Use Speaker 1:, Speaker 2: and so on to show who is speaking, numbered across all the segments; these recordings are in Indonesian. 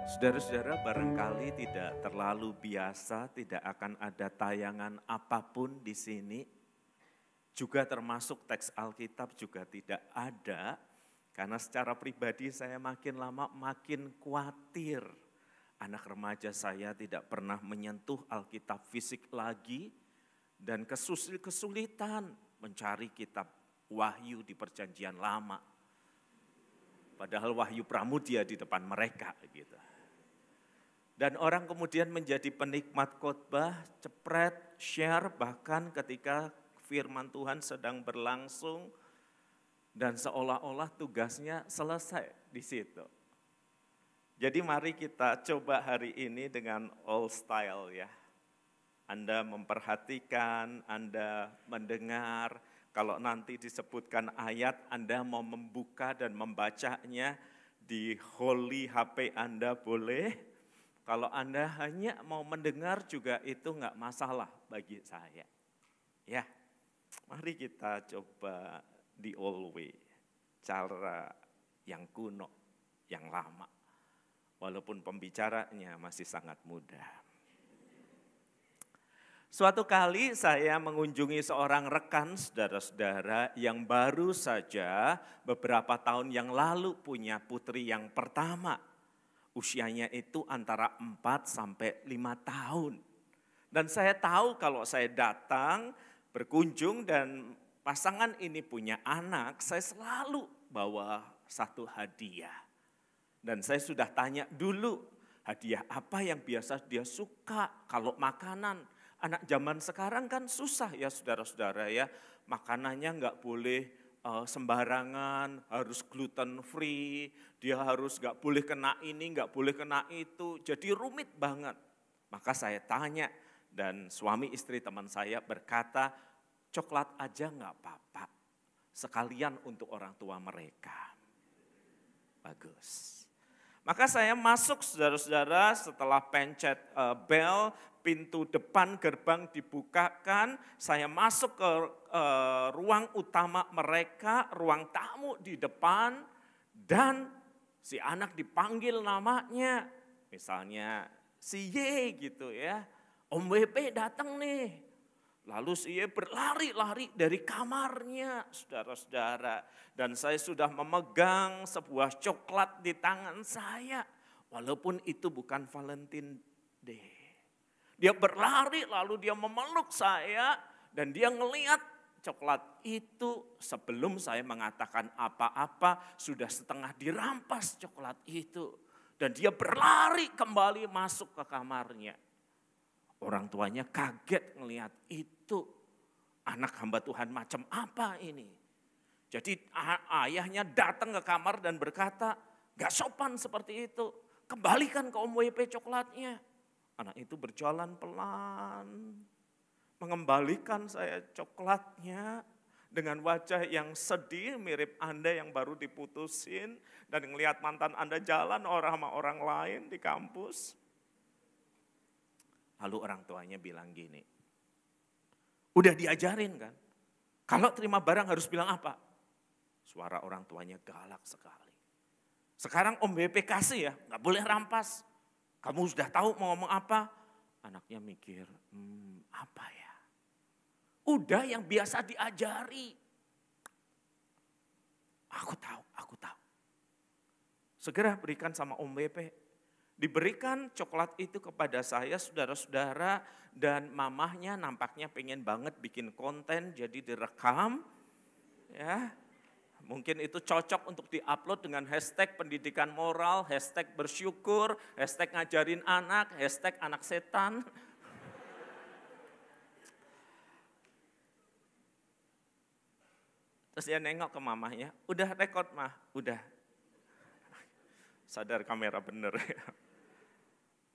Speaker 1: Saudara-saudara, barangkali tidak terlalu biasa, tidak akan ada tayangan apapun di sini. Juga termasuk teks Alkitab juga tidak ada, karena secara pribadi saya makin lama makin khawatir. Anak remaja saya tidak pernah menyentuh Alkitab fisik lagi, dan kesulitan mencari kitab Wahyu di Perjanjian Lama. Padahal Wahyu Pramudia di depan mereka gitu. Dan orang kemudian menjadi penikmat khotbah, cepret, share, bahkan ketika firman Tuhan sedang berlangsung dan seolah-olah tugasnya selesai di situ. Jadi mari kita coba hari ini dengan old style ya. Anda memperhatikan, Anda mendengar, kalau nanti disebutkan ayat, Anda mau membuka dan membacanya di holy HP Anda boleh. Kalau Anda hanya mau mendengar juga itu enggak masalah bagi saya. Ya, mari kita coba di old way, cara yang kuno, yang lama. Walaupun pembicaranya masih sangat muda. Suatu kali saya mengunjungi seorang rekan saudara-saudara yang baru saja beberapa tahun yang lalu punya putri yang pertama. Usianya itu antara 4 sampai 5 tahun. Dan saya tahu kalau saya datang berkunjung dan pasangan ini punya anak, saya selalu bawa satu hadiah. Dan saya sudah tanya dulu, hadiah apa yang biasa dia suka? Kalau makanan, anak zaman sekarang kan susah ya saudara-saudara ya. Makanannya enggak boleh sembarangan, harus gluten free, dia harus enggak boleh kena ini, enggak boleh kena itu. Jadi rumit banget. Maka saya tanya dan suami istri teman saya berkata, coklat aja enggak apa-apa. Sekalian untuk orang tua mereka. Bagus. Maka saya masuk saudara-saudara setelah pencet bel, pintu depan gerbang dibukakan, saya masuk ke ruang utama mereka, ruang tamu di depan, dan si anak dipanggil namanya, misalnya si Y gitu ya, Om WP datang nih. Lalu si Y berlari-lari dari kamarnya, saudara-saudara. Dan saya sudah memegang sebuah coklat di tangan saya, walaupun itu bukan Valentine Day. Dia berlari lalu dia memeluk saya dan dia ngelihat coklat itu sebelum saya mengatakan apa-apa sudah setengah dirampas coklat itu. Dan dia berlari kembali masuk ke kamarnya. Orang tuanya kaget ngelihat itu. Anak hamba Tuhan macam apa ini? Jadi ayahnya datang ke kamar dan berkata, gak sopan seperti itu. Kembalikan ke Om WP coklatnya. Anak itu berjalan pelan. Mengembalikan saya coklatnya. Dengan wajah yang sedih mirip Anda yang baru diputusin. Dan ngelihat mantan Anda jalan sama orang lain di kampus. Lalu orang tuanya bilang gini, udah diajarin kan, kalau terima barang harus bilang apa? Suara orang tuanya galak sekali. Sekarang Om BP kasih ya, gak boleh rampas. Kamu sudah tahu mau ngomong apa? Anaknya mikir, apa ya? Udah yang biasa diajari. Aku tahu. Segera berikan sama Om BP. Diberikan coklat itu kepada saya, saudara-saudara, dan mamahnya nampaknya pengen banget bikin konten, jadi direkam. Ya, mungkin itu cocok untuk diupload dengan hashtag pendidikan moral, hashtag bersyukur, hashtag ngajarin anak, hashtag anak setan. Terus dia nengok ke mamahnya, udah rekod mah, udah. Sadar kamera bener ya.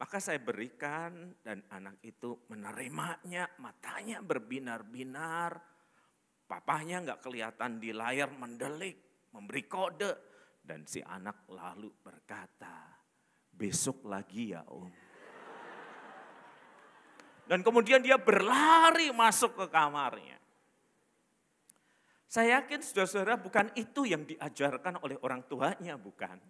Speaker 1: Maka saya berikan dan anak itu menerimanya, matanya berbinar-binar. Papahnya enggak kelihatan di layar mendelik, memberi kode. Dan si anak lalu berkata, besok lagi ya Om. Dan kemudian dia berlari masuk ke kamarnya. Saya yakin saudara-saudara bukan itu yang diajarkan oleh orang tuanya, bukan.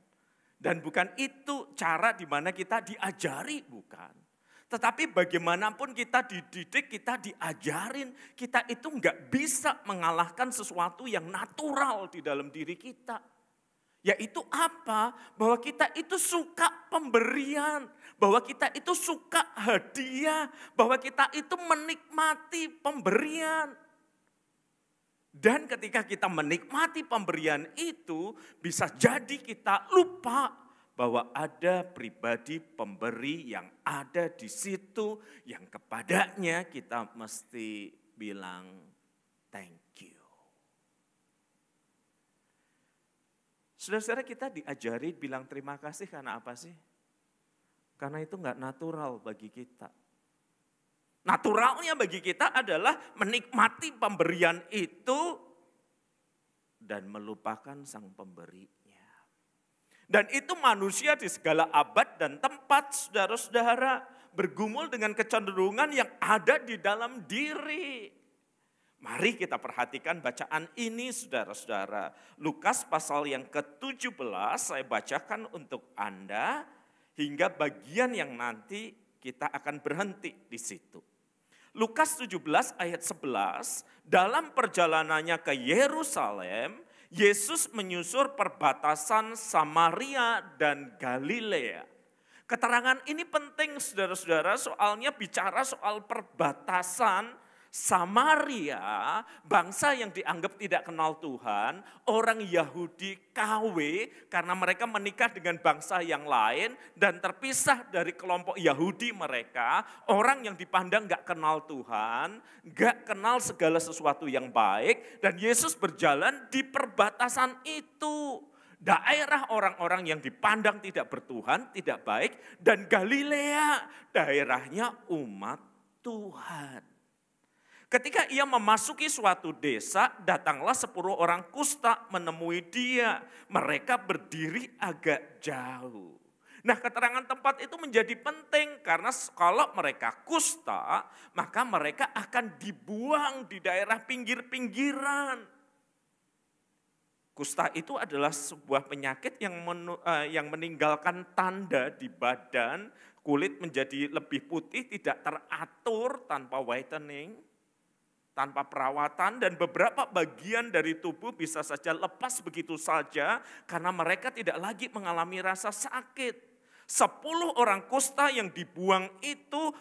Speaker 1: Dan bukan itu cara di mana kita diajari, bukan. Tetapi bagaimanapun kita dididik, kita diajarin, kita itu enggak bisa mengalahkan sesuatu yang natural di dalam diri kita. Yaitu apa? Bahwa kita itu suka pemberian, bahwa kita itu suka hadiah, bahwa kita itu menikmati pemberian. Dan ketika kita menikmati pemberian itu, bisa jadi kita lupa bahwa ada pribadi pemberi yang ada di situ, yang kepadanya kita mesti bilang thank you. Saudara-saudara, kita diajari bilang terima kasih karena apa sih? Karena itu enggak natural bagi kita. Naturalnya bagi kita adalah menikmati pemberian itu dan melupakan sang pemberinya. Dan itu manusia di segala abad dan tempat, saudara-saudara, bergumul dengan kecenderungan yang ada di dalam diri. Mari kita perhatikan bacaan ini, saudara-saudara. Lukas pasal yang ke-17 saya bacakan untuk Anda hingga bagian yang nanti kita akan berhenti di situ. Lukas 17 ayat 11, dalam perjalanannya ke Yerusalem, Yesus menyusur perbatasan Samaria dan Galilea. Keterangan ini penting, saudara-saudara, soalnya bicara soal perbatasan Samaria, bangsa yang dianggap tidak kenal Tuhan, orang Yahudi KW karena mereka menikah dengan bangsa yang lain dan terpisah dari kelompok Yahudi mereka, orang yang dipandang gak kenal Tuhan, gak kenal segala sesuatu yang baik, dan Yesus berjalan di perbatasan itu. Daerah orang-orang yang dipandang tidak bertuhan, tidak baik, dan Galilea, daerahnya umat Tuhan. Ketika ia memasuki suatu desa, datanglah 10 orang kusta menemui dia. Mereka berdiri agak jauh. Nah, keterangan tempat itu menjadi penting karena kalau mereka kusta, maka mereka akan dibuang di daerah pinggir-pinggiran. Kusta itu adalah sebuah penyakit yang meninggalkan tanda di badan, kulit menjadi lebih putih, tidak teratur tanpa whitening, tanpa perawatan, dan beberapa bagian dari tubuh bisa saja lepas begitu saja karena mereka tidak lagi mengalami rasa sakit. 10 orang kusta yang dibuang itu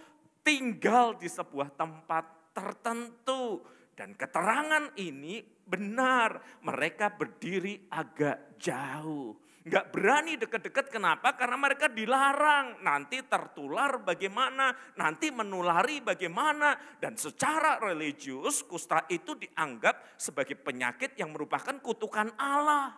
Speaker 1: tinggal di sebuah tempat tertentu. Dan keterangan ini benar, mereka berdiri agak jauh. Enggak berani dekat-dekat, kenapa? Karena mereka dilarang, nanti tertular bagaimana, nanti menulari bagaimana. Dan secara religius, kusta itu dianggap sebagai penyakit yang merupakan kutukan Allah.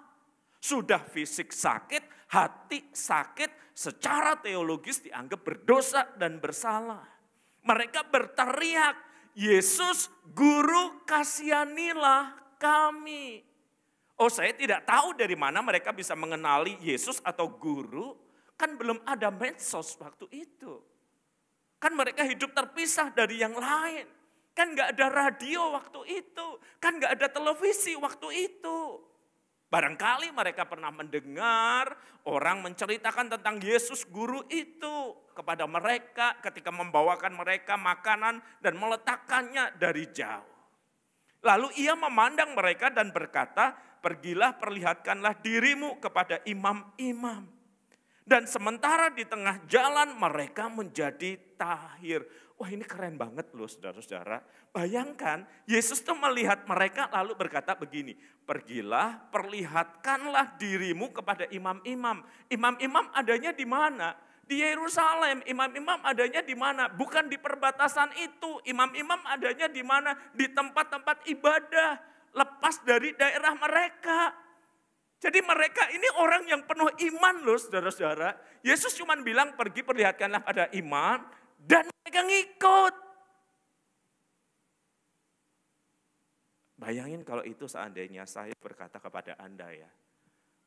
Speaker 1: Sudah fisik sakit, hati sakit, secara teologis dianggap berdosa dan bersalah. Mereka berteriak, Yesus, Guru, kasihanilah kami. Oh, saya tidak tahu dari mana mereka bisa mengenali Yesus atau guru. Kan belum ada medsos waktu itu. Kan mereka hidup terpisah dari yang lain. Kan gak ada radio waktu itu. Kan gak ada televisi waktu itu. Barangkali mereka pernah mendengar orang menceritakan tentang Yesus guru itu kepada mereka ketika membawakan mereka makanan dan meletakkannya dari jauh. Lalu ia memandang mereka dan berkata, pergilah perlihatkanlah dirimu kepada imam-imam. Dan sementara di tengah jalan mereka menjadi tahir. Wah, ini keren banget loh saudara-saudara. Bayangkan Yesus tuh melihat mereka lalu berkata begini, pergilah perlihatkanlah dirimu kepada imam-imam. Imam-imam adanya di mana? Di Yerusalem. Imam-imam adanya di mana? Bukan di perbatasan itu. Imam-imam adanya di mana? Di tempat-tempat ibadah. Lepas dari daerah mereka. Jadi mereka ini orang yang penuh iman loh saudara-saudara. Yesus cuma bilang pergi perlihatkanlah pada imam dan mereka ngikut. Bayangin kalau itu seandainya saya berkata kepada Anda ya.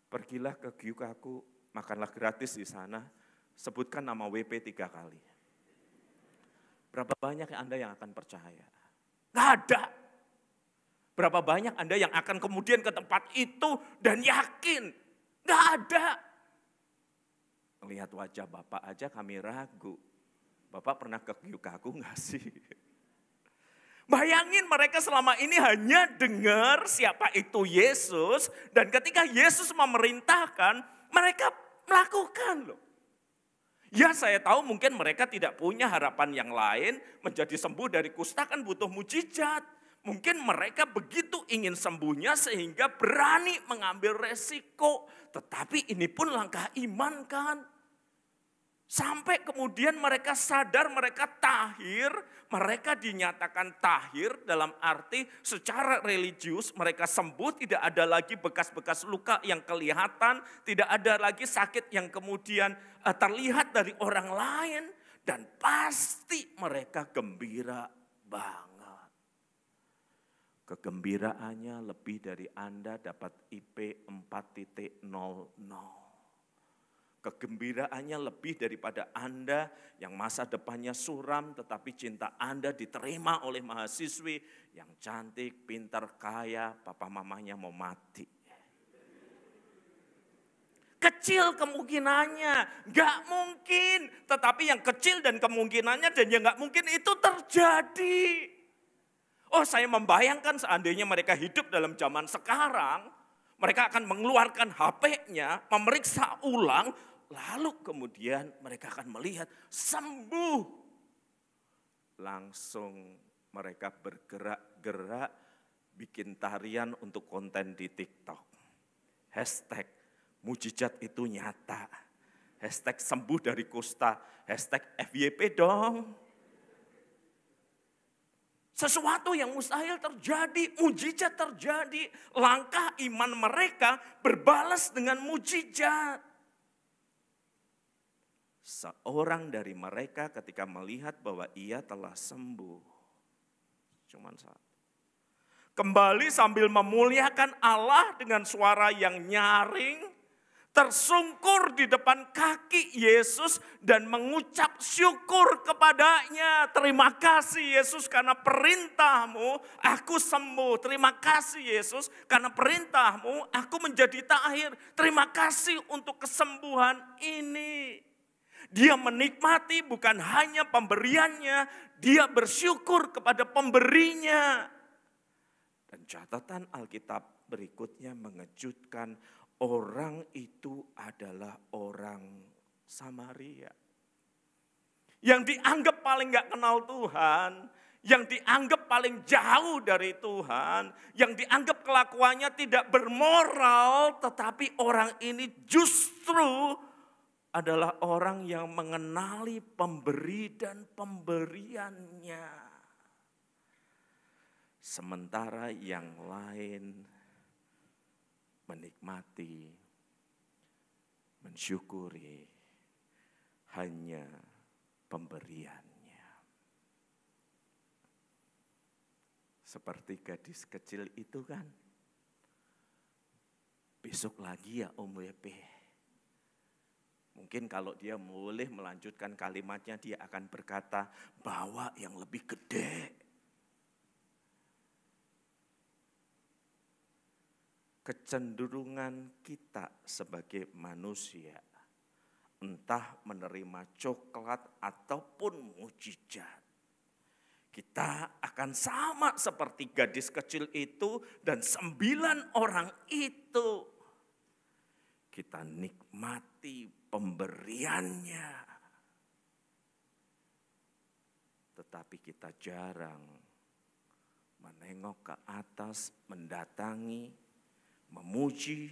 Speaker 1: Pergilah ke Gyukaku, makanlah gratis di sana. Sebutkan nama WP 3 kali. Berapa banyak Anda yang akan percaya? Nggak ada. Berapa banyak Anda yang akan kemudian ke tempat itu dan yakin? Nggak ada. Melihat wajah Bapak aja kami ragu. Bapak pernah ke Yukaku nggak sih? Bayangin mereka selama ini hanya dengar siapa itu Yesus. Dan ketika Yesus memerintahkan, mereka melakukan loh. Ya saya tahu mungkin mereka tidak punya harapan yang lain, menjadi sembuh dari kusta kan butuh mujizat. Mungkin mereka begitu ingin sembuhnya sehingga berani mengambil resiko. Tetapi ini pun langkah iman kan. Sampai kemudian mereka sadar mereka tahir, mereka dinyatakan tahir dalam arti secara religius mereka sembuh, tidak ada lagi bekas-bekas luka yang kelihatan, tidak ada lagi sakit yang kemudian terlihat dari orang lain. Dan pasti mereka gembira banget. Kegembiraannya lebih dari Anda dapat IP 4.00. Kegembiraannya lebih daripada Anda yang masa depannya suram tetapi cinta Anda diterima oleh mahasiswi yang cantik, pintar, kaya, papa mamanya mau mati. Kecil kemungkinannya, gak mungkin. Tetapi yang kecil dan kemungkinannya dan yang gak mungkin itu terjadi. Oh saya membayangkan seandainya mereka hidup dalam zaman sekarang, mereka akan mengeluarkan HP-nya, memeriksa ulang, lalu kemudian mereka akan melihat sembuh. Langsung mereka bergerak-gerak bikin tarian untuk konten di TikTok. Hashtag mujizat itu nyata. Hashtag sembuh dari kusta. Hashtag FYP dong. Sesuatu yang mustahil terjadi, mujizat terjadi. Langkah iman mereka berbalas dengan mujizat. Seorang dari mereka ketika melihat bahwa ia telah sembuh. Cuman satu. Kembali sambil memuliakan Allah dengan suara yang nyaring. Tersungkur di depan kaki Yesus dan mengucap syukur kepadanya. Terima kasih Yesus karena perintahmu aku sembuh. Terima kasih Yesus karena perintahmu aku menjadi tahir. Terima kasih untuk kesembuhan ini. Dia menikmati bukan hanya pemberiannya, dia bersyukur kepada pemberinya. Dan catatan Alkitab berikutnya mengejutkan. Orang itu adalah orang Samaria. Yang dianggap paling gak kenal Tuhan, yang dianggap paling jauh dari Tuhan, yang dianggap kelakuannya tidak bermoral, tetapi orang ini justru adalah orang yang mengenali pemberi dan pemberiannya. Sementara yang lain menikmati, mensyukuri hanya pemberiannya. Seperti gadis kecil itu kan. Besok lagi ya Om WP. Mungkin kalau dia boleh melanjutkan kalimatnya dia akan berkata bawa yang lebih gede. Kecenderungan kita sebagai manusia, entah menerima coklat ataupun mujizat, kita akan sama seperti gadis kecil itu dan 9 orang itu. Kita nikmati pemberiannya, tetapi kita jarang menengok ke atas, mendatangi, memuji,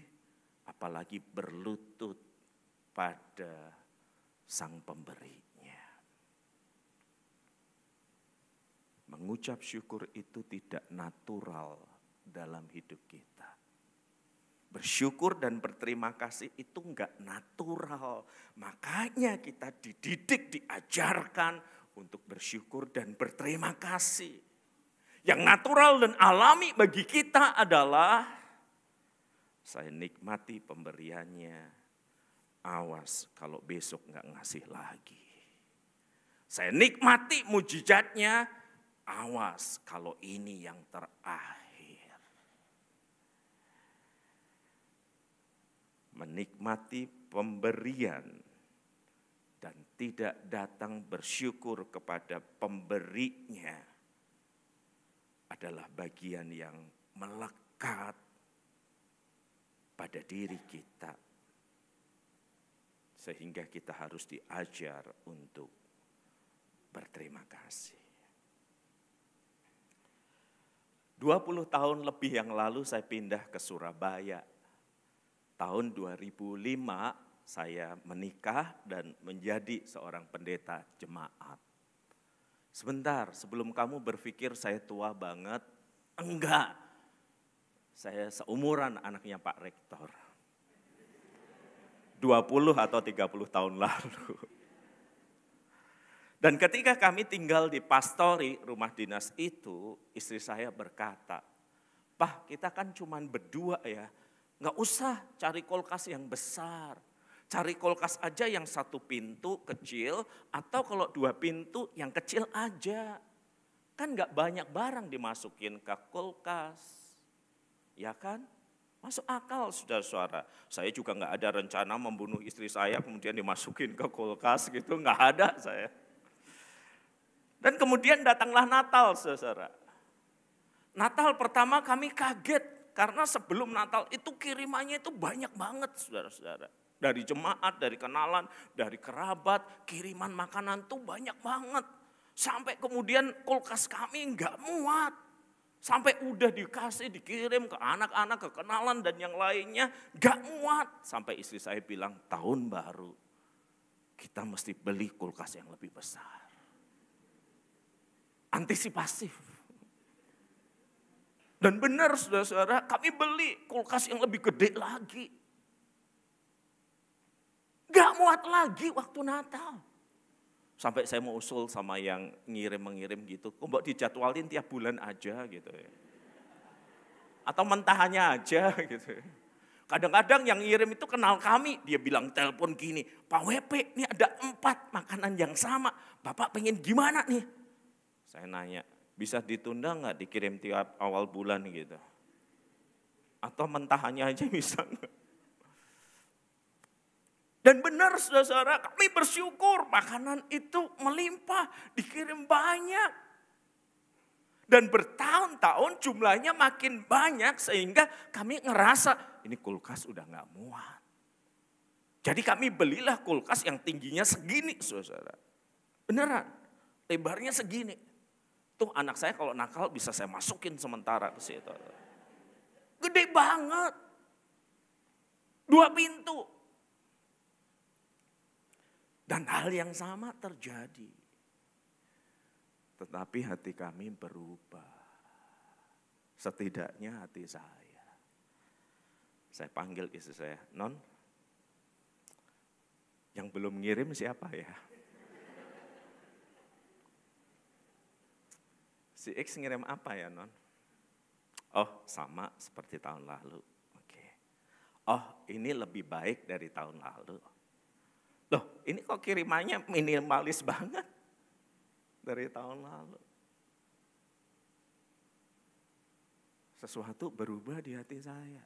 Speaker 1: apalagi berlutut pada sang pemberinya. Mengucap syukur itu tidak natural dalam hidup kita. Bersyukur dan berterima kasih itu enggak natural. Makanya kita dididik, diajarkan untuk bersyukur dan berterima kasih. Yang natural dan alami bagi kita adalah saya nikmati pemberiannya, awas kalau besok enggak ngasih lagi. Saya nikmati mujizatnya, awas kalau ini yang terakhir. Menikmati pemberian tidak datang bersyukur kepada pemberinya adalah bagian yang melekat pada diri kita. Sehingga kita harus diajar untuk berterima kasih. 20 tahun lebih yang lalu saya pindah ke Surabaya. Tahun 2005 saya menikah dan menjadi seorang pendeta jemaat. Sebentar, sebelum kamu berpikir saya tua banget, enggak. Saya seumuran anaknya Pak Rektor. 20 atau 30 tahun lalu. Dan ketika kami tinggal di pastori rumah dinas itu, istri saya berkata, "Pak, kita kan cuman berdua ya, nggak usah cari kulkas yang besar. Cari kulkas aja yang 1 pintu kecil, atau kalau 2 pintu yang kecil aja. Kan nggak banyak barang dimasukin ke kulkas. Ya kan? Masuk akal saudara-saudara. Saya juga nggak ada rencana membunuh istri saya kemudian dimasukin ke kulkas gitu, nggak ada saya. Dan kemudian datanglah Natal saudara. Natal pertama kami kaget karena sebelum Natal itu kirimannya itu banyak banget saudara-saudara. Dari jemaat, dari kenalan, dari kerabat, kiriman makanan tuh banyak banget. Sampai kemudian kulkas kami nggak muat. Sampai udah dikasih, dikirim ke anak-anak, ke kenalan dan yang lainnya, gak muat. Sampai istri saya bilang, tahun baru kita mesti beli kulkas yang lebih besar. Antisipasif. Dan benar saudara-saudara, kami beli kulkas yang lebih gede lagi. Gak muat lagi waktu Natal. Sampai saya mau usul sama yang mengirim gitu, kok mbak dijadwalin tiap bulan aja gitu ya. Atau mentahannya aja gitu. Kadang-kadang yang ngirim itu kenal kami, dia bilang telepon gini, "Pak WP, ini ada 4 makanan yang sama, Bapak pengen gimana nih?" Saya nanya, "Bisa ditunda nggak dikirim tiap awal bulan gitu? Atau mentahannya aja bisa nggak?" Dan benar saudara-saudara, kami bersyukur makanan itu melimpah, dikirim banyak. Dan bertahun-tahun jumlahnya makin banyak sehingga kami ngerasa ini kulkas udah gak muat. Jadi kami belilah kulkas yang tingginya segini saudara. Beneran, lebarnya segini. Tuh anak saya kalau nakal bisa saya masukin sementara ke situ. Gede banget. 2 pintu. Dan hal yang sama terjadi. Tetapi hati kami berubah. Setidaknya hati saya. Saya panggil istri saya, "Non, yang belum ngirim siapa ya?" Si X ngirim apa ya, Non? "Oh, sama seperti tahun lalu." Oke. "Oh, ini lebih baik dari tahun lalu." Loh, ini kok kirimannya minimalis banget dari tahun lalu. Sesuatu berubah di hati saya.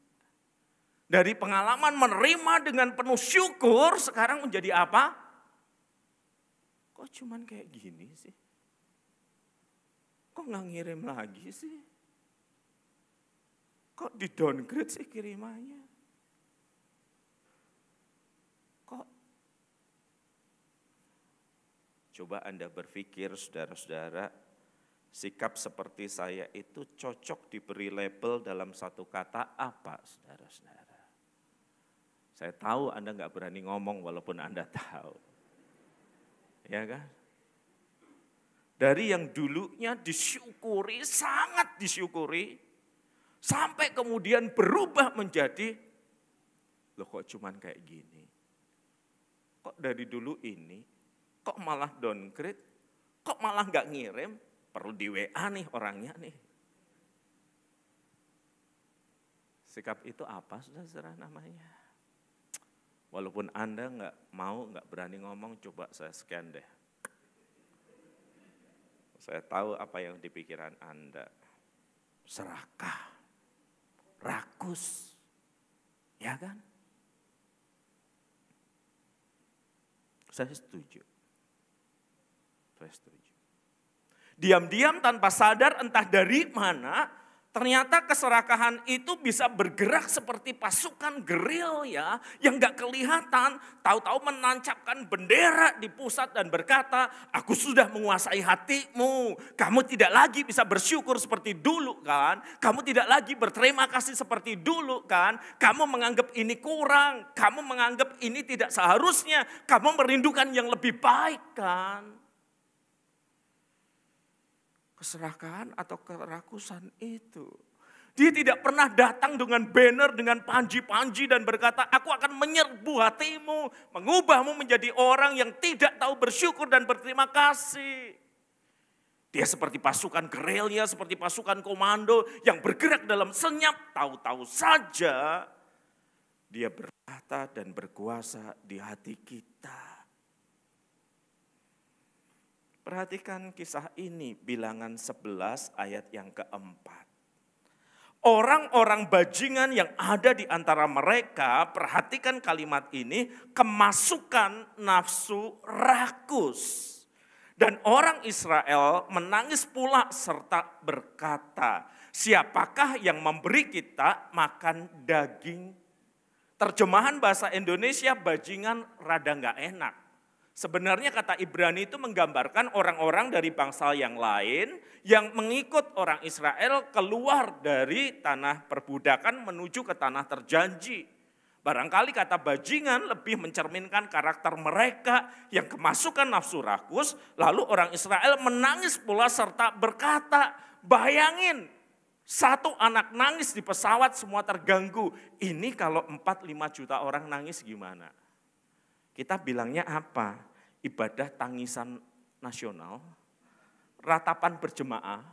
Speaker 1: Dari pengalaman menerima dengan penuh syukur, sekarang menjadi apa? Kok cuman kayak gini sih? Kok nggak ngirim lagi sih? Kok di downgrade sih kirimannya? Coba Anda berpikir saudara-saudara, sikap seperti saya itu cocok diberi label dalam satu kata apa saudara-saudara? Saya tahu Anda nggak berani ngomong walaupun Anda tahu. Ya kan? Dari yang dulunya disyukuri, sangat disyukuri, sampai kemudian berubah menjadi, loh kok cuman kayak gini? Kok dari dulu ini? Kok malah downgrade, kok malah nggak ngirim, perlu di WA nih orangnya nih. Sikap itu apa saudara namanya? Walaupun Anda nggak berani ngomong, coba saya scan deh. Saya tahu apa yang di pikiran Anda. Serakah, rakus, ya kan? Saya setuju. Saya setuju. Diam-diam tanpa sadar entah dari mana, ternyata keserakahan itu bisa bergerak seperti pasukan gerilya yang gak kelihatan. Tahu-tahu menancapkan bendera di pusat dan berkata, aku sudah menguasai hatimu. Kamu tidak lagi bisa bersyukur seperti dulu kan. Kamu tidak lagi berterima kasih seperti dulu kan. Kamu menganggap ini kurang. Kamu menganggap ini tidak seharusnya. Kamu merindukan yang lebih baik kan. Keserakahan atau kerakusan itu. Dia tidak pernah datang dengan banner, dengan panji-panji dan berkata, aku akan menyerbu hatimu, mengubahmu menjadi orang yang tidak tahu bersyukur dan berterima kasih. Dia seperti pasukan gerilya, seperti pasukan komando yang bergerak dalam senyap, tahu-tahu saja dia berkata dan berkuasa di hati kita. Perhatikan kisah ini, Bilangan 11 ayat yang keempat. Orang-orang bajingan yang ada di antara mereka, perhatikan kalimat ini, kemasukan nafsu rakus. Dan orang Israel menangis pula serta berkata, siapakah yang memberi kita makan daging? Terjemahan bahasa Indonesia bajingan rada nggak enak. Sebenarnya kata Ibrani itu menggambarkan orang-orang dari bangsa yang lain yang mengikut orang Israel keluar dari tanah perbudakan menuju ke tanah terjanji. Barangkali kata bajingan lebih mencerminkan karakter mereka yang kemasukan nafsu rakus, lalu orang Israel menangis pula serta berkata, bayangin satu anak nangis di pesawat semua terganggu. Ini kalau 4-5 juta orang nangis gimana? Kita bilangnya apa? Ibadah tangisan nasional, ratapan berjemaah,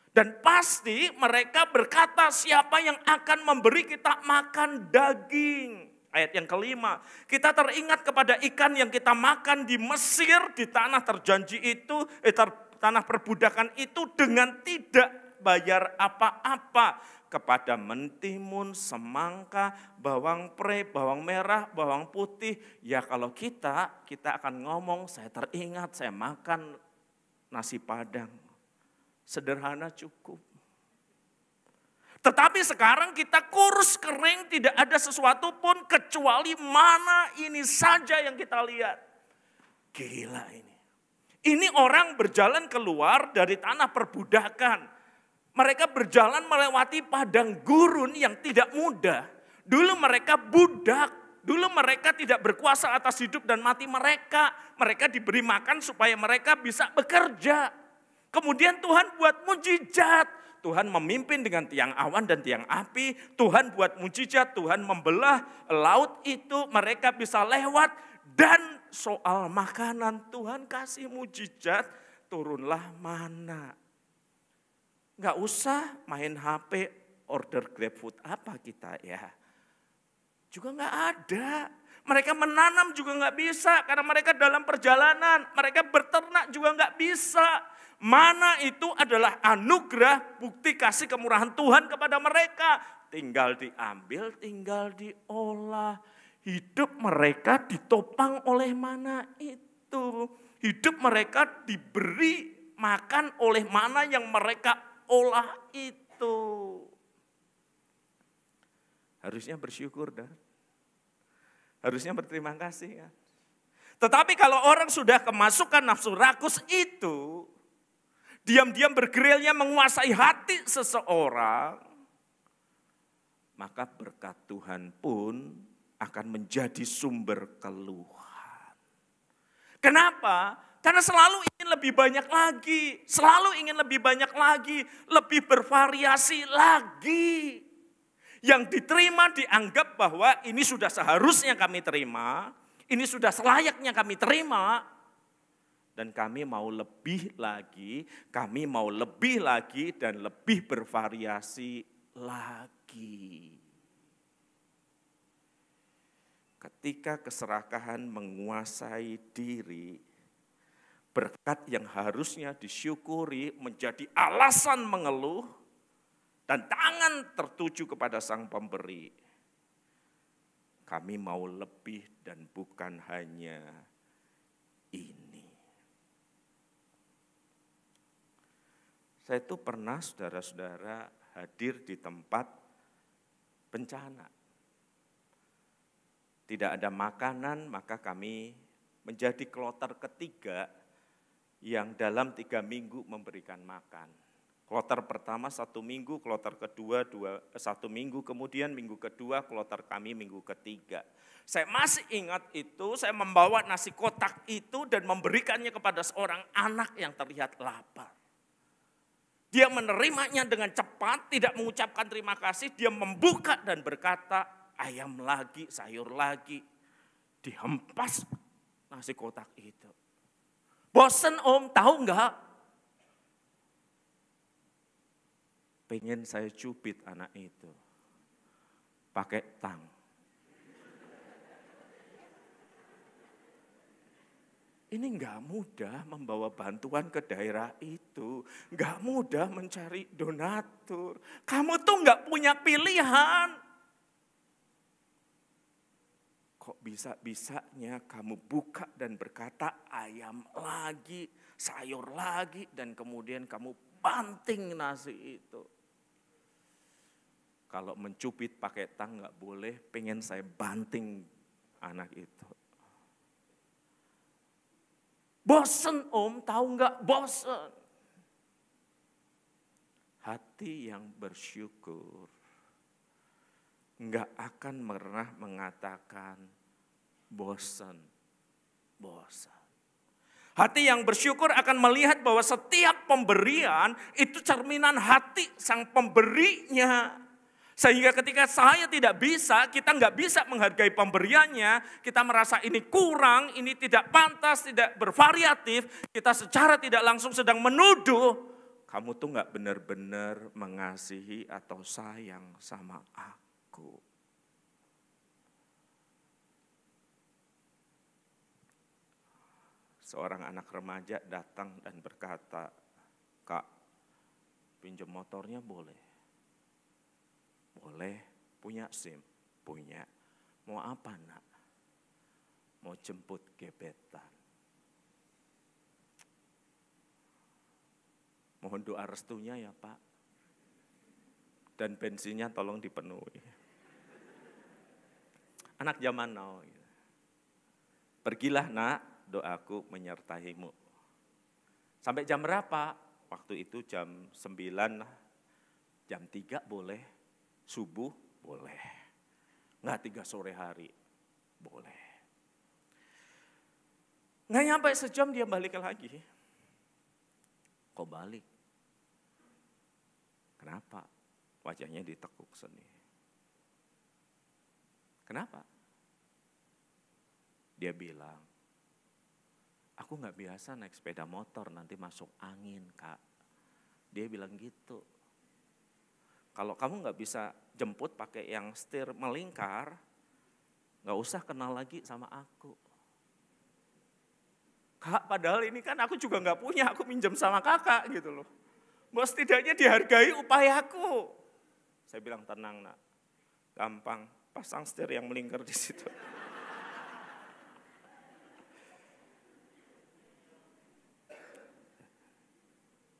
Speaker 1: dan pasti mereka berkata siapa yang akan memberi kita makan daging. Ayat yang kelima, kita teringat kepada ikan yang kita makan di Mesir, di tanah terjanji itu, tanah perbudakan itu dengan tidak bayar apa-apa. Kepada mentimun, semangka, bawang pre, bawang merah, bawang putih. Ya kalau kita akan ngomong, saya teringat saya makan nasi padang. Sederhana cukup. Tetapi sekarang kita kurus kering, tidak ada sesuatu pun kecuali mana ini saja yang kita lihat. Gila ini. Ini orang berjalan keluar dari tanah perbudakan. Mereka berjalan melewati padang gurun yang tidak mudah. Dulu mereka budak, dulu mereka tidak berkuasa atas hidup dan mati mereka. Mereka diberi makan supaya mereka bisa bekerja. Kemudian Tuhan buat mujizat. Tuhan memimpin dengan tiang awan dan tiang api. Tuhan buat mujizat, Tuhan membelah laut itu, mereka bisa lewat. Dan soal makanan, Tuhan kasih mujizat, turunlah mana. Nggak usah main HP, order GrabFood apa kita ya. Juga nggak ada. Mereka menanam juga nggak bisa karena mereka dalam perjalanan. Mereka berternak juga nggak bisa. Mana itu adalah anugerah, bukti kasih kemurahan Tuhan kepada mereka. Tinggal diambil, tinggal diolah. Hidup mereka ditopang oleh mana itu. Hidup mereka diberi makan oleh mana yang mereka olah itu. Harusnya bersyukur dan harusnya berterima kasih kan. Tetapi kalau orang sudah kemasukan nafsu rakus itu, diam-diam bergerilya menguasai hati seseorang, maka berkat Tuhan pun akan menjadi sumber keluhan. Kenapa? Karena selalu ingin lebih banyak lagi, selalu ingin lebih banyak lagi, lebih bervariasi lagi. Yang diterima dianggap bahwa ini sudah seharusnya kami terima, ini sudah selayaknya kami terima, dan kami mau lebih lagi, kami mau lebih lagi dan lebih bervariasi lagi. Ketika keserakahan menguasai diri, berkat yang harusnya disyukuri menjadi alasan mengeluh dan tangan tertuju kepada Sang Pemberi. Kami mau lebih dan bukan hanya ini. Saya itu pernah saudara-saudara hadir di tempat bencana. Tidak ada makanan, maka kami menjadi kloter ketiga yang dalam 3 minggu memberikan makan. Kloter pertama 1 minggu, kloter kedua 1 minggu, kemudian minggu kedua kloter kami minggu ketiga. Saya masih ingat itu, saya membawa nasi kotak itu dan memberikannya kepada seorang anak yang terlihat lapar. Dia menerimanya dengan cepat, tidak mengucapkan terima kasih, dia membuka dan berkata, ayam lagi, sayur lagi. Dihempas nasi kotak itu. Bosen om, tahu enggak? Pengen saya cubit anak itu. Pakai tang. Ini enggak mudah membawa bantuan ke daerah itu. Enggak mudah mencari donatur. Kamu tuh enggak punya pilihan. Kok bisa-bisanya kamu buka dan berkata ayam lagi, sayur lagi, dan kemudian kamu banting nasi itu. Kalau mencubit pakai tang enggak boleh, pengen saya banting anak itu. Bosen om, tahu enggak? Bosen. Hati yang bersyukur enggak akan pernah mengatakan bosen, bosan. Hati yang bersyukur akan melihat bahwa setiap pemberian itu cerminan hati sang pemberinya. Sehingga ketika saya tidak bisa, kita nggak bisa menghargai pemberiannya, kita merasa ini kurang, ini tidak pantas, tidak bervariatif, kita secara tidak langsung sedang menuduh, kamu tuh nggak benar-benar mengasihi atau sayang sama aku. Seorang anak remaja datang dan berkata, Kak, pinjam motornya boleh? Boleh, punya SIM? Punya. Mau apa nak? Mau jemput gebetan. Mohon doa restunya ya Pak. Dan bensinnya tolong dipenuhi. Anak zaman now. Pergilah nak, doaku menyertaimu. Sampai jam berapa? Waktu itu jam 9, jam 3 boleh. Subuh boleh, enggak 3 sore hari, boleh. Enggak nyampe sejam dia balik lagi. Kok balik? Kenapa? Wajahnya ditekuk seni. Kenapa? Dia bilang, aku enggak biasa naik sepeda motor nanti masuk angin kak. Dia bilang gitu. Kalau kamu nggak bisa jemput pakai yang setir melingkar, nggak usah kenal lagi sama aku. Kak, padahal ini kan aku juga nggak punya, aku minjem sama kakak gitu loh. Bos setidaknya dihargai upayaku. Saya bilang tenang nak, gampang, pasang setir yang melingkar di situ.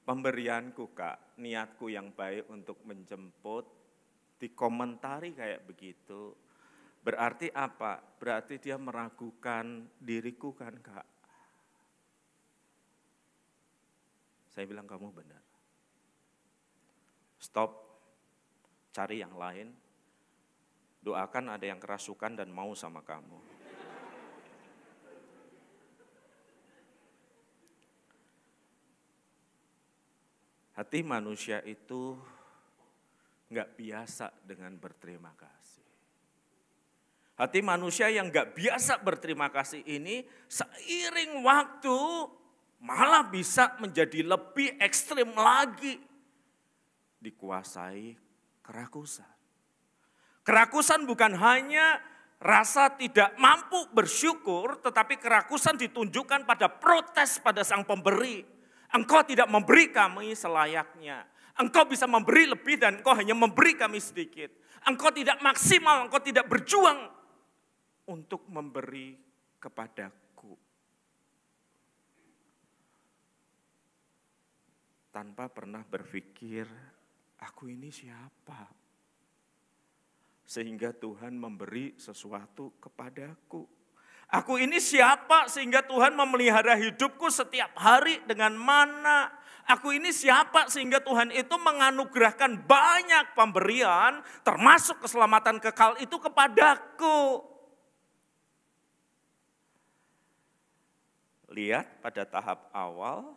Speaker 1: Pemberianku kak, niatku yang baik untuk menjemput, dikomentari kayak begitu. Berarti apa? Berarti dia meragukan diriku kan kak. Saya bilang kamu benar. Stop, cari yang lain. Doakan ada yang kerasukan dan mau sama kamu. Hati manusia itu nggak biasa dengan berterima kasih. Hati manusia yang nggak biasa berterima kasih ini seiring waktu malah bisa menjadi lebih ekstrim lagi. Dikuasai kerakusan. Kerakusan bukan hanya rasa tidak mampu bersyukur, tetapi kerakusan ditunjukkan pada protes pada sang pemberi. Engkau tidak memberi kami selayaknya. Engkau bisa memberi lebih dan engkau hanya memberi kami sedikit. Engkau tidak maksimal, engkau tidak berjuang untuk memberi kepadaku. tanpa pernah berpikir, aku ini siapa? Sehingga Tuhan memberi sesuatu kepadaku. Aku ini siapa sehingga Tuhan memelihara hidupku setiap hari dengan mana? Aku ini siapa sehingga Tuhan itu menganugerahkan banyak pemberian termasuk keselamatan kekal itu kepadaku. Lihat pada tahap awal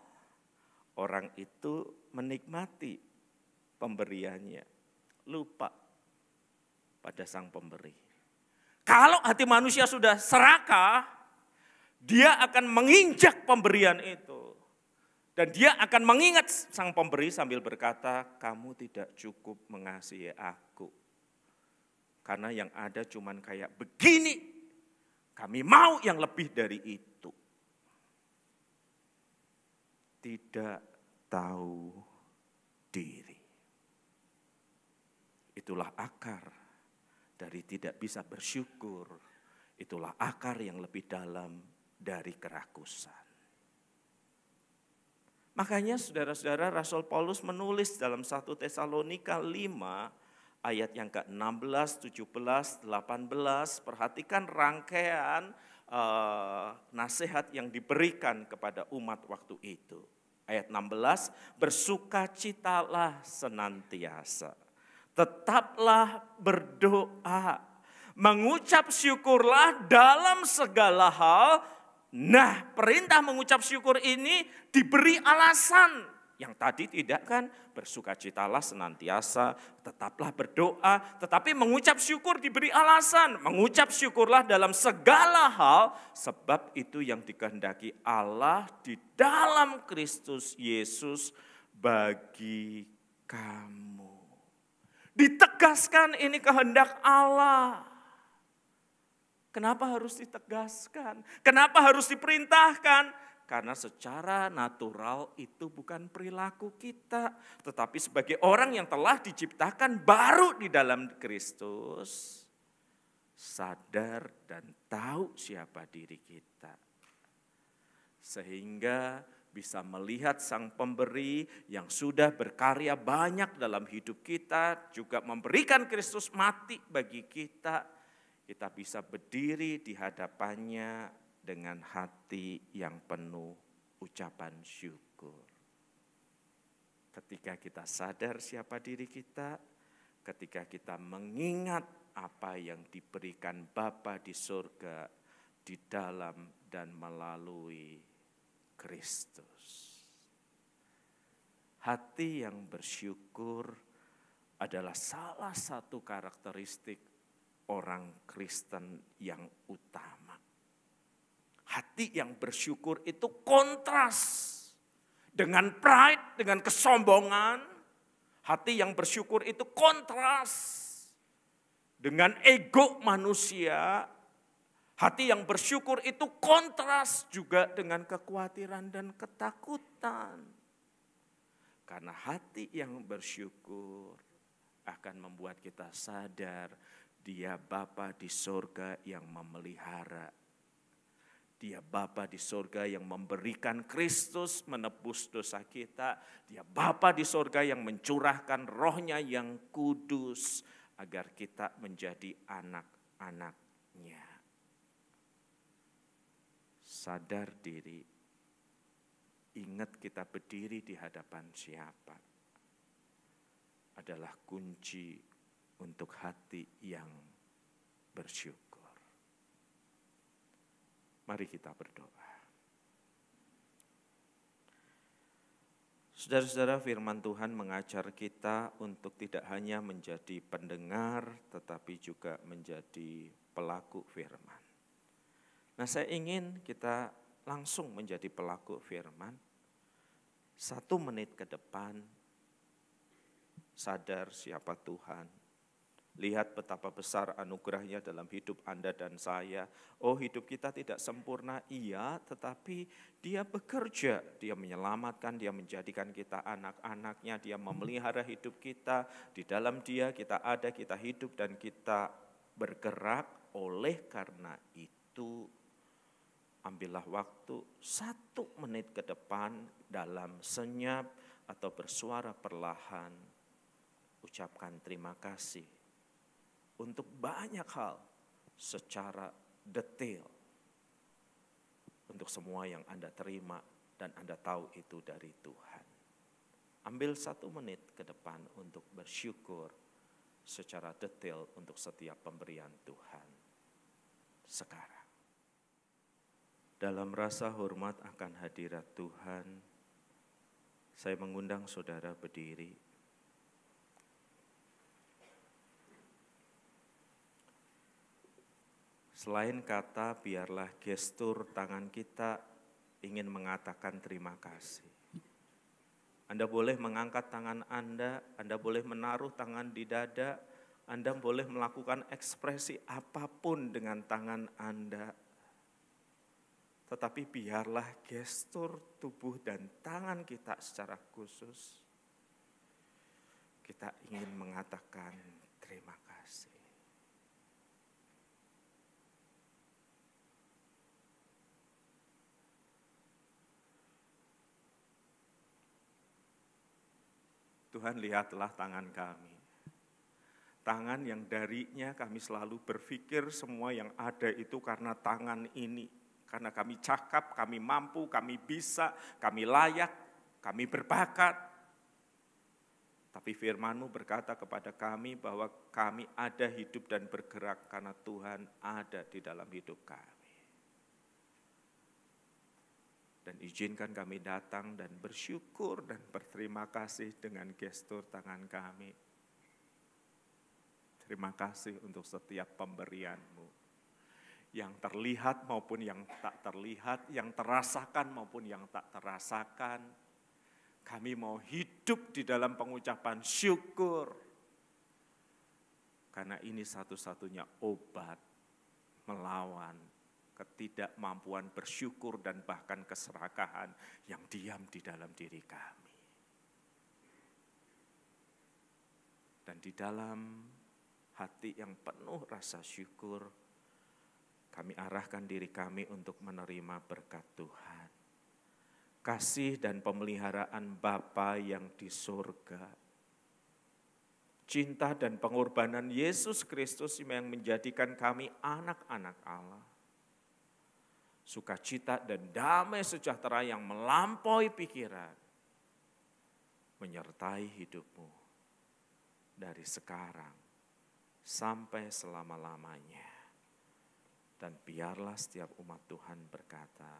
Speaker 1: orang itu menikmati pemberiannya, lupa pada sang pemberi. Kalau hati manusia sudah serakah, dia akan menginjak pemberian itu. Dan dia akan mengingat sang pemberi sambil berkata, kamu tidak cukup mengasihi aku. Karena yang ada cuman kayak begini, kami mau yang lebih dari itu. Tidak tahu diri. Itulah akar dari tidak bisa bersyukur. Itulah akar yang lebih dalam dari kerakusan. Makanya saudara-saudara Rasul Paulus menulis dalam 1 Tesalonika 5 ayat yang ke-16, 17, 18. Perhatikan rangkaian nasihat yang diberikan kepada umat waktu itu. Ayat 16, bersukacitalah senantiasa, tetaplah berdoa, mengucap syukurlah dalam segala hal. Nah, perintah mengucap syukur ini diberi alasan. Yang tadi tidak kan, bersukacitalah senantiasa, tetaplah berdoa, tetapi mengucap syukur diberi alasan. Mengucap syukurlah dalam segala hal, sebab itu yang dikehendaki Allah di dalam Kristus Yesus bagi kamu. Ditegaskan ini kehendak Allah. Kenapa harus ditegaskan? Kenapa harus diperintahkan? Karena secara natural itu bukan perilaku kita. Tetapi sebagai orang yang telah diciptakan baru di dalam Kristus, sadar dan tahu siapa diri kita. Sehingga bisa melihat sang pemberi yang sudah berkarya banyak dalam hidup kita, juga memberikan Kristus mati bagi kita. Kita bisa berdiri di hadapannya dengan hati yang penuh ucapan syukur. Ketika kita sadar siapa diri kita, ketika kita mengingat apa yang diberikan Bapa di surga di dalam dan melalui Kristus. Hati yang bersyukur adalah salah satu karakteristik orang Kristen yang utama. Hati yang bersyukur itu kontras dengan pride, dengan kesombongan. Hati yang bersyukur itu kontras dengan ego manusia. Hati yang bersyukur itu kontras juga dengan kekhawatiran dan ketakutan. Karena hati yang bersyukur akan membuat kita sadar Dia Bapa di surga yang memelihara. Dia Bapa di surga yang memberikan Kristus menebus dosa kita. Dia Bapa di surga yang mencurahkan rohnya yang kudus agar kita menjadi anak-anaknya. Sadar diri, ingat kita berdiri di hadapan siapa. Adalah kunci untuk hati yang bersyukur. Mari kita berdoa. Saudara-saudara, firman Tuhan mengajar kita untuk tidak hanya menjadi pendengar, tetapi juga menjadi pelaku firman. Nah, saya ingin kita langsung menjadi pelaku firman. 1 menit ke depan, sadar siapa Tuhan. Lihat betapa besar anugerahnya dalam hidup Anda dan saya. Oh, hidup kita tidak sempurna, iya, tetapi Dia bekerja. Dia menyelamatkan, Dia menjadikan kita anak-anaknya, Dia memelihara hidup kita. Di dalam Dia kita ada, kita hidup dan kita bergerak. Oleh karena itu, ambillah waktu 1 menit ke depan dalam senyap, atau bersuara perlahan, ucapkan terima kasih untuk banyak hal secara detail. Untuk semua yang Anda terima dan Anda tahu itu dari Tuhan. Ambil 1 menit ke depan untuk bersyukur secara detail untuk setiap pemberian Tuhan. Sekarang, dalam rasa hormat akan hadirat Tuhan, saya mengundang saudara berdiri. Selain kata, biarlah gestur tangan kita ingin mengatakan terima kasih. Anda boleh mengangkat tangan Anda boleh menaruh tangan di dada, Anda boleh melakukan ekspresi apapun dengan tangan Anda. Tetapi biarlah gestur tubuh dan tangan kita secara khusus, kita ingin mengatakan terima kasih. Tuhan, lihatlah tangan kami. Tangan yang darinya kami selalu berpikir semua yang ada itu karena tangan ini. Karena kami cakap, kami mampu, kami bisa, kami layak, kami berbakat. Tapi firman-Mu berkata kepada kami bahwa kami ada hidup dan bergerak karena Tuhan ada di dalam hidup kami. Dan izinkan kami datang dan bersyukur dan berterima kasih dengan gestur tangan kami. Terima kasih untuk setiap pemberian-Mu. Yang terlihat maupun yang tak terlihat, yang terasakan maupun yang tak terasakan. Kami mau hidup di dalam pengucapan syukur. Karena ini satu-satunya obat melawan ketidakmampuan bersyukur dan bahkan keserakahan yang diam di dalam diri kami. Dan di dalam hati yang penuh rasa syukur, kami arahkan diri kami untuk menerima berkat Tuhan. Kasih dan pemeliharaan Bapa yang di surga. Cinta dan pengorbanan Yesus Kristus yang menjadikan kami anak-anak Allah. Sukacita dan damai sejahtera yang melampaui pikiran menyertai hidupmu dari sekarang sampai selama-lamanya. Dan biarlah setiap umat Tuhan berkata,